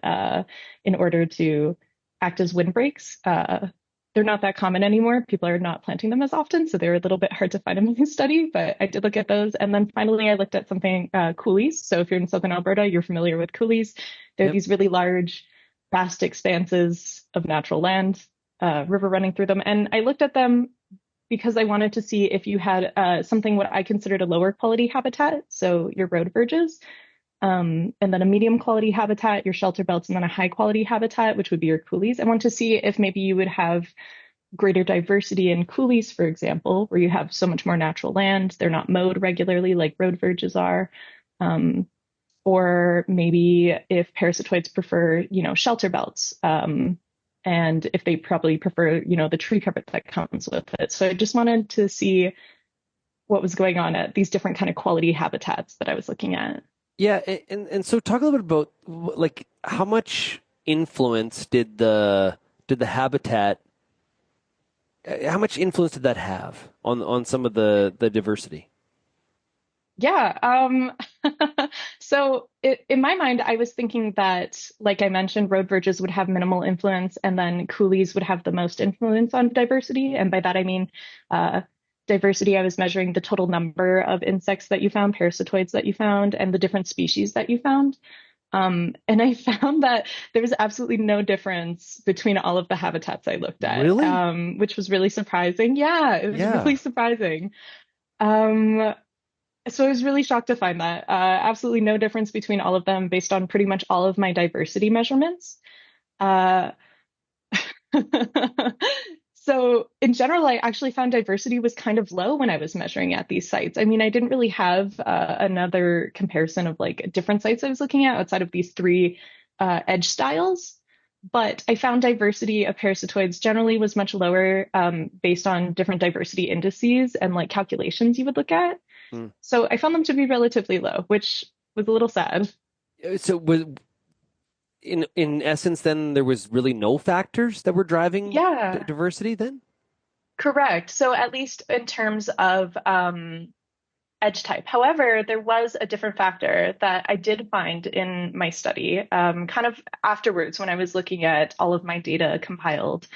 in order to act as windbreaks. They're not that common anymore. People are not planting them as often, so they're a little bit hard to find in my study, but I did look at those. And then finally, I looked at something, coulees. So if you're in southern Alberta, you're familiar with coulees. They're these really large, vast expanses of natural land, river running through them. And I looked at them because I wanted to see if you had something what I considered a lower quality habitat, so your road verges, and then a medium quality habitat, your shelter belts, and then a high quality habitat, which would be your coulees. I want to see if maybe you would have greater diversity in coulees, for example, where you have so much more natural land. They're not mowed regularly like road verges are. Or maybe if parasitoids prefer, shelter belts, and if they probably prefer, the tree cover that comes with it. So I just wanted to see what was going on at these different kind of quality habitats that I was looking at. Yeah, and so talk a little bit about like how much influence did the habitat, how much influence did that have on some of the diversity? Yeah. So in my mind, I was thinking that, like I mentioned, road verges would have minimal influence, and then coulees would have the most influence on diversity. And by that, I mean diversity. I was measuring the total number of insects that you found, parasitoids that you found, and the different species that you found. And I found that there was absolutely no difference between all of the habitats I looked at, really? Which was really surprising. Yeah, it was really surprising. So I was really shocked to find that. Absolutely no difference between all of them based on pretty much all of my diversity measurements. So in general, I actually found diversity was kind of low when I was measuring at these sites. I mean, I didn't really have another comparison of like different sites I was looking at outside of these three edge styles. But I found diversity of parasitoids generally was much lower based on different diversity indices and like calculations you would look at. So I found them to be relatively low, which was a little sad. So in essence, then there was really no factors that were driving diversity then? Correct. So at least in terms of edge type. However, there was a different factor that I did find in my study, kind of afterwards when I was looking at all of my data compiled.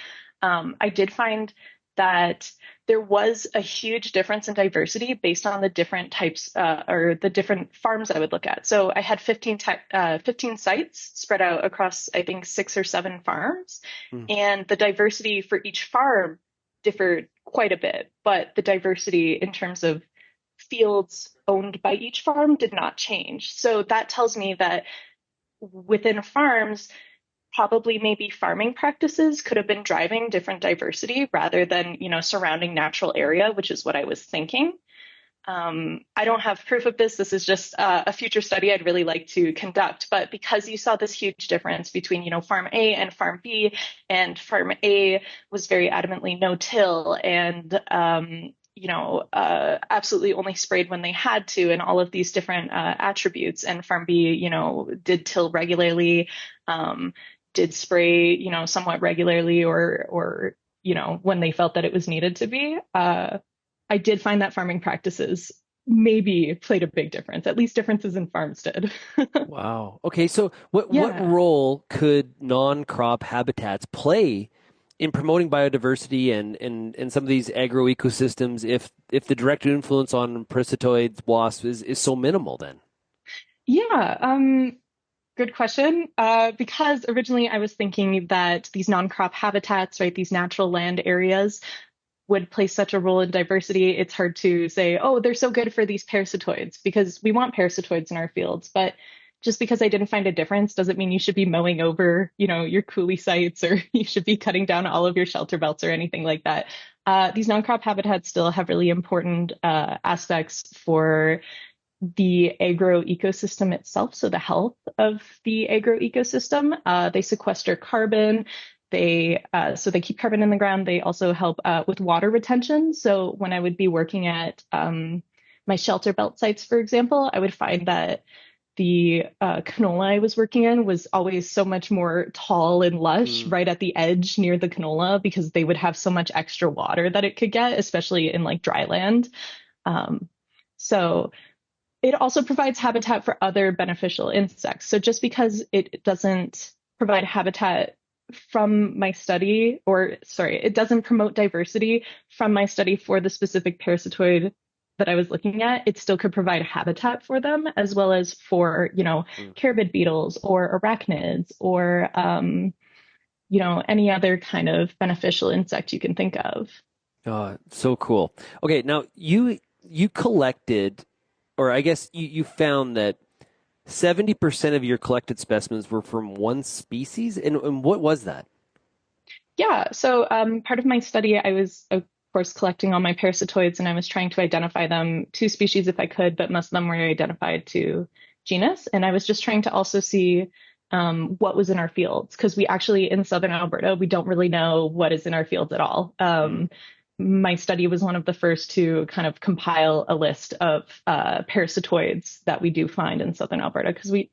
I did find that there was a huge difference in diversity based on the different types or the different farms I would look at. So I had 15 sites spread out across, I think, 6 or 7 farms. And the diversity for each farm differed quite a bit. But the diversity in terms of fields owned by each farm did not change. So that tells me that within farms, probably maybe farming practices could have been driving different diversity rather than, surrounding natural area, which is what I was thinking. I don't have proof of this. This is just a future study I'd really like to conduct. But because you saw this huge difference between, farm A and farm B, and farm A was very adamantly no-till and, absolutely only sprayed when they had to, and all of these different attributes. And farm B, did till regularly, did spray, somewhat regularly or, when they felt that it was needed to be. I did find that farming practices maybe played a big difference, at least differences in farms did. Wow. Okay. So what role could non-crop habitats play in promoting biodiversity and some of these agroecosystems if the direct influence on parasitoids, wasps is so minimal then? Yeah. Good question. Because originally I was thinking that these non-crop habitats, right, these natural land areas would play such a role in diversity. It's hard to say, oh, they're so good for these parasitoids, because we want parasitoids in our fields. But just because I didn't find a difference doesn't mean you should be mowing over, your coulee sites, or you should be cutting down all of your shelter belts or anything like that. These non-crop habitats still have really important aspects for the agroecosystem itself, so the health of the agroecosystem. They sequester carbon. They keep carbon in the ground. They also help with water retention. So when I would be working at my shelter belt sites, for example, I would find that the canola I was working in was always so much more tall and lush right at the edge near the canola, because they would have so much extra water that it could get, especially in like dry land. So it also provides habitat for other beneficial insects. So just because it doesn't provide habitat from my study, it doesn't promote diversity from my study for the specific parasitoid that I was looking at, it still could provide habitat for them, as well as for, carabid beetles or arachnids or, any other kind of beneficial insect you can think of. Oh, so cool. Okay, now you collected, or I guess you found that 70% of your collected specimens were from one species, and what was that? Yeah, so part of my study, I was, of course, collecting all my parasitoids, and I was trying to identify them to species if I could, but most of them were identified to genus. And I was just trying to also see what was in our fields, because we actually, in southern Alberta, we don't really know what is in our fields at all. my study was one of the first to kind of compile a list of parasitoids that we do find in southern Alberta, because we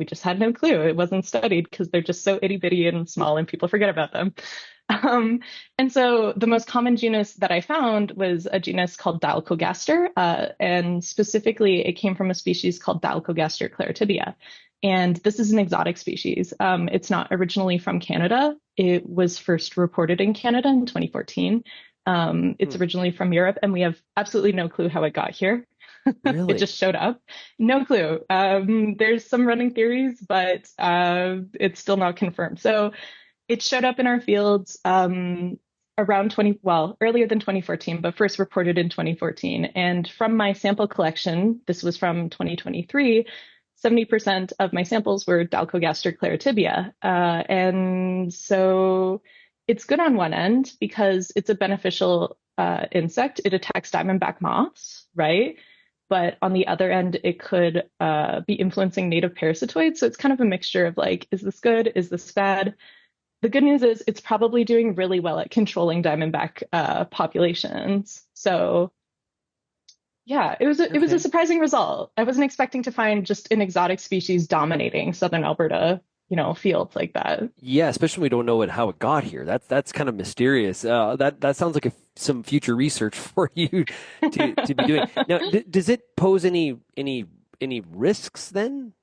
just had no clue. It wasn't studied because they're just so itty bitty and small and people forget about them. And so the most common genus that I found was a genus called Dialcogaster, and specifically it came from a species called Dialcogaster claritibia. And this is an exotic species. It's not originally from Canada. It was first reported in Canada in 2014. It's originally from Europe, and we have absolutely no clue how it got here. Really? It just showed up. No clue. There's some running theories, but it's still not confirmed. So it showed up in our fields earlier than 2014, but first reported in 2014. And from my sample collection, this was from 2023, 70% of my samples were Dialcogaster claritibia. And so it's good on one end because it's a beneficial insect. It attacks diamondback moths, right? But on the other end, it could be influencing native parasitoids. So it's kind of a mixture of like, is this good? Is this bad? The good news is it's probably doing really well at controlling diamondback populations. So yeah, it was a surprising result. I wasn't expecting to find just an exotic species dominating southern Alberta, fields like that. Yeah, especially when we don't know how it got here. That's kind of mysterious. That sounds like some future research for you to be doing. Now, does it pose any risks then?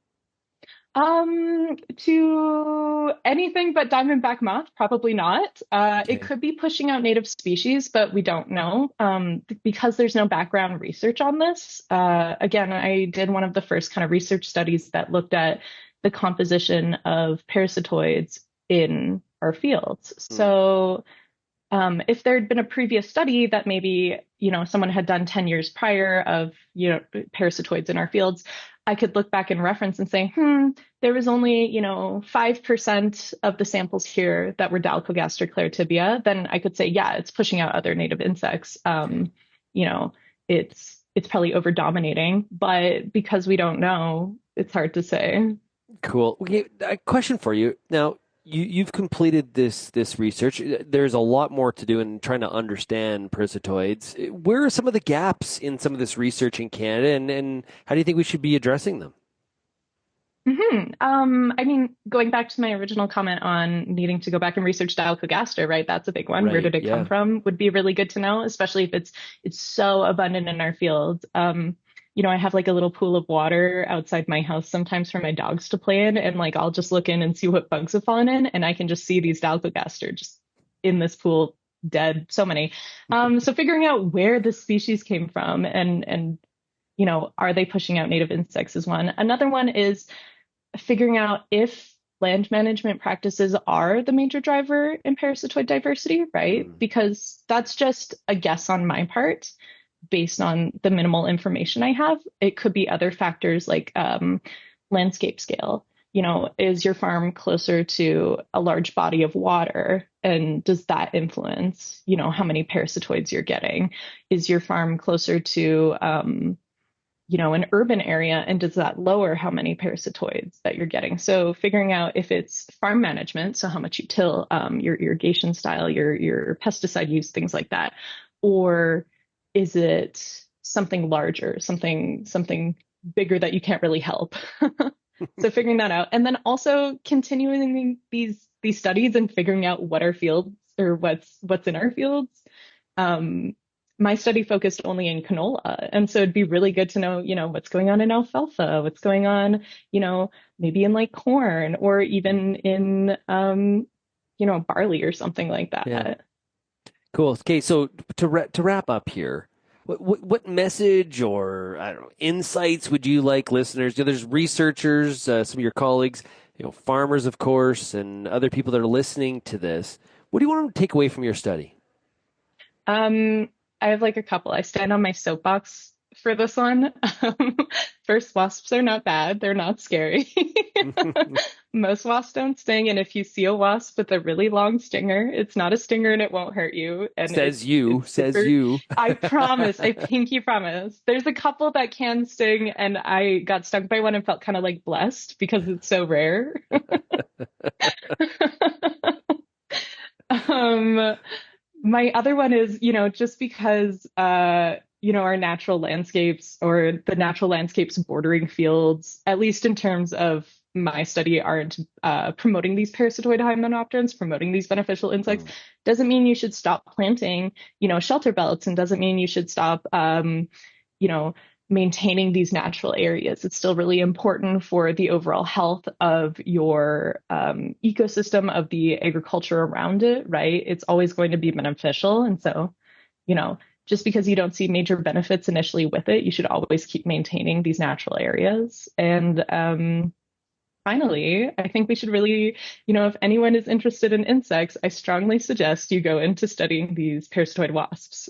To anything but diamondback moth, probably not. It could be pushing out native species, but we don't know because there's no background research on this. Again, I did one of the first kind of research studies that looked at the composition of parasitoids in our fields. So if there had been a previous study that maybe, someone had done 10 years prior of, parasitoids in our fields, I could look back and reference and say, there was only, 5% of the samples here that were Dialcogaster claritibia. Then I could say, yeah, it's pushing out other native insects. It's probably over dominating, but because we don't know, it's hard to say. Cool. Okay, a question for you. Now, you've completed this research. There's a lot more to do in trying to understand parasitoids. Where are some of the gaps in some of this research in Canada, and how do you think we should be addressing them? Going back to my original comment on needing to go back and research Dialcogaster, right? That's a big one. Right, where did it come from? Would be really good to know, especially if it's so abundant in our field. I have like a little pool of water outside my house sometimes for my dogs to play in, and like I'll just look in and see what bugs have fallen in, and I can just see these Dialcogaster just in this pool dead. So many. So figuring out where the species came from and are they pushing out native insects is one. Another one is figuring out if land management practices are the major driver in parasitoid diversity, right? Because that's just a guess on my part based on the minimal information I have. It could be other factors like landscape scale. Is your farm closer to a large body of water? And does that influence, how many parasitoids you're getting? Is your farm closer to, an urban area? And does that lower how many parasitoids that you're getting? So figuring out if it's farm management, so how much you till, your irrigation style, your pesticide use, things like that, or is it something larger, something bigger that you can't really help? So figuring that out, and then also continuing these studies and figuring out what our fields or what's in our fields. My study focused only in canola, and so it'd be really good to know, what's going on in alfalfa, what's going on, maybe in like corn, or even in barley or something like that. Yeah. Cool. Okay, so to wrap up here, what message or insights would you like listeners? There's researchers, some of your colleagues, farmers, of course, and other people that are listening to this. What do you want them to take away from your study? I have like a couple. I stand on my soapbox for this one. First, wasps are not bad. They're not scary. Most wasps don't sting. And if you see a wasp with a really long stinger, it's not a stinger and it won't hurt you. And says you. I promise. I pinky promise. There's a couple that can sting, and I got stung by one and felt kind of like blessed because it's so rare. My other one is, just because, our natural landscapes or the natural landscapes bordering fields, at least in terms of my study, aren't promoting these parasitoid hymenopterans, promoting these beneficial insects, doesn't mean you should stop planting, shelter belts, and doesn't mean you should stop, maintaining these natural areas. It's still really important for the overall health of your ecosystem, of the agriculture around it, right? It's always going to be beneficial. And so, just because you don't see major benefits initially with it, you should always keep maintaining these natural areas. And finally, I think we should really, if anyone is interested in insects, I strongly suggest you go into studying these parasitoid wasps.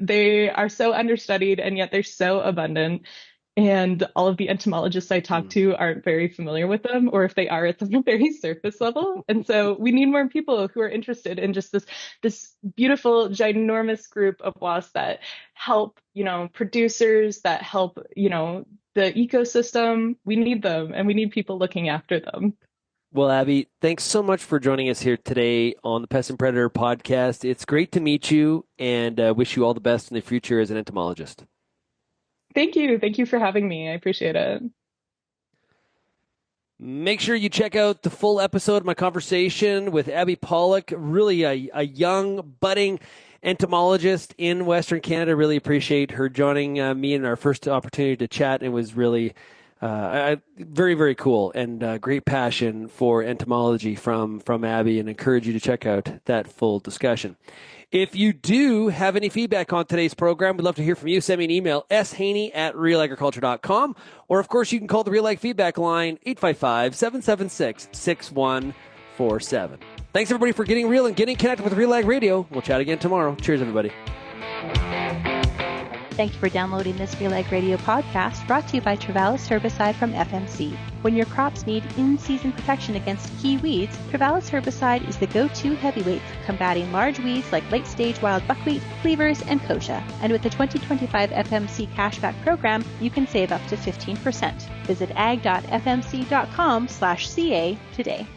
They are so understudied, and yet they're so abundant. And all of the entomologists I talk to aren't very familiar with them, or if they are, it's on a very surface level. And so we need more people who are interested in just this beautiful, ginormous group of wasps that help, producers, that help, the ecosystem. We need them, and we need people looking after them. Well, Abbe, thanks so much for joining us here today on the Pest and Predator podcast. It's great to meet you, and wish you all the best in the future as an entomologist. Thank you. Thank you for having me. I appreciate it. Make sure you check out the full episode of my conversation with Abbe Pawluk, really a young, budding entomologist in Western Canada. Really appreciate her joining me in our first opportunity to chat. It was really very, very cool, and great passion for entomology from Abbe, and encourage you to check out that full discussion. If you do have any feedback on today's program, we'd love to hear from you. Send me an email, shaney@realagriculture.com. Or, of course, you can call the RealAg feedback line, 855-776-6147. Thanks, everybody, for getting real and getting connected with RealAg Radio. We'll chat again tomorrow. Cheers, everybody. Thank you for downloading this RealAg Radio podcast, brought to you by Travalis Herbicide from FMC. When your crops need in-season protection against key weeds, Travalis Herbicide is the go-to heavyweight for combating large weeds like late-stage wild buckwheat, cleavers, and kochia. And with the 2025 FMC cashback program, you can save up to 15%. Visit ag.fmc.com/CA today.